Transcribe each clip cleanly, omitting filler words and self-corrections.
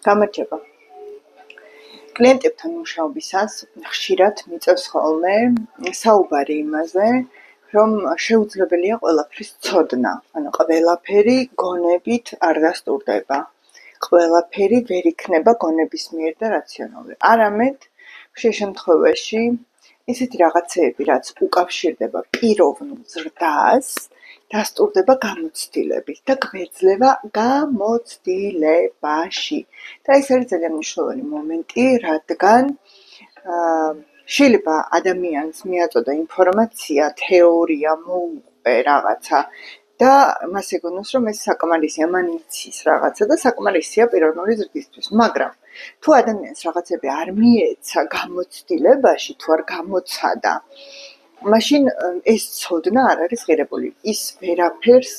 გამარჯობა. კლიენტებთან მუშაობისას ხშირად მიწევს ხოლმე საუბარი იმაზე, რომ შეუძლებელია ყველაფრის ცოდნა, ანუ ყველაფერი გონებით არ დასტურდება. ყველაფერი ვერ იქნება გონების მიერ და რაციონალური. არამედ ხშირ შემთხვევაში ისეთი რაღაცეები, რაც უკავშირდება პიროვნულ ზრდას, დასტურდება გამოცდილებით და გვეძლევა გამოცდილებაში. და ეს არის ძალიან მნიშვნელოვანი მომენტი, რადგან შეიძლება ადამიანს მიაწოდა ინფორმაცია, თეორია, მოუყვე რაღაცა და მას ეგონოს, რომ ეს საკმარისია, მან იცის რაღაცა და საკმარისია პიროვნული ზრდისთვის. მაგრამ თუ ადამიანს რაღაცები არ მიეცა გამოცდილებაში, თუ არ გამოცადა, მაშინ ეს ცოდნა არ არის ღირებული. ის ვერაფერს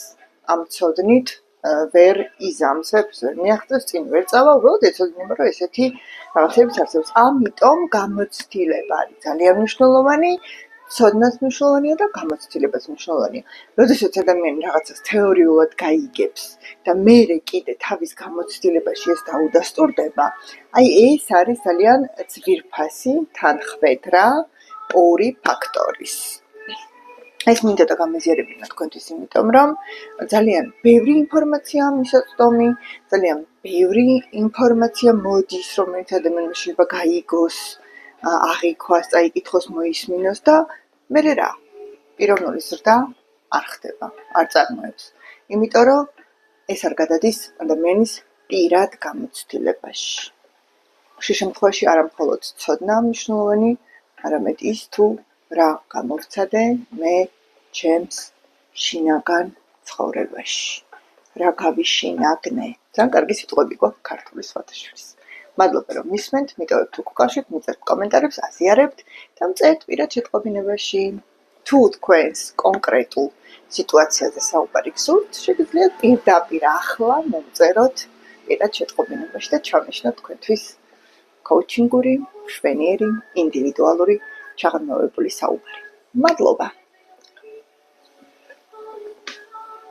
ამ ცოდნით ვერ იზამთრებს, ვერ მიაღწევს, წინ ვერ წავა, უბრალოდ ეცოდინება, რომ ესეთი რაღაცებიც არსებობს. ამიტომ გამოცდილება არის ძალიან მნიშვნელოვანი, ცოდნაც მნიშვნელოვანია და გამოცდილებაც მნიშვნელოვანია. როდესაც ადამიანი რაღაცას თეორიულად გაიგებს და მერე კიდე თავის გამოცდილებაში ეს დაუდასტურდება, აი ეს არის ძალიან ძვირფასი თანხმედრა ორი ფაქტორის. ეს მინდა და გამეზიარებინა თქვენთვის, იმიტომ რომ ძალიან ბევრი ინფორმაცია მისაწვდომი, ძალიან ბევრი ინფორმაცია მოდის, რომელიც ადამიანმა შეიძლება გაიგოს, აღიქვას, წაიკითხოს, მოისმინოს და მერე რა? პიროვნული ზრდა არ ხდება, არ წარმოებს. იმიტომ რომ ეს არ გადადის ადამიანის პირად გამოცდილებაში. ხშირ შემთხვევაში არა მხოლოდ ცოდნა მნიშვნელოვანი, არამედ ის თუ რა გამოვცადე მე ჩემს შინაგან ცხოვრებაში. რა გავიშინაგნე. ძალიან კარგი სიტყვები გვაქვს ქართული სხვათაშორის. მადლობა რომ მისმენთ, მიტოვებთ უკავშირთ, მიწერთ კომენტარებს, აზიარებთ და მწერთ პირად შეტყობინებაში. თუ თქვენს კონკრეტულ სიტუაციაზე საუბარი გსურთ, შეგიძლიათ პირდაპირ ახლა მომწეროთ პირად შეტყობინებაში და ჩავნიშნოთ თქვენთვის კოუჩინგური, მშვენიერი, ინდივიდუალური, ჩაღრმავებული საუბარი. მადლობა.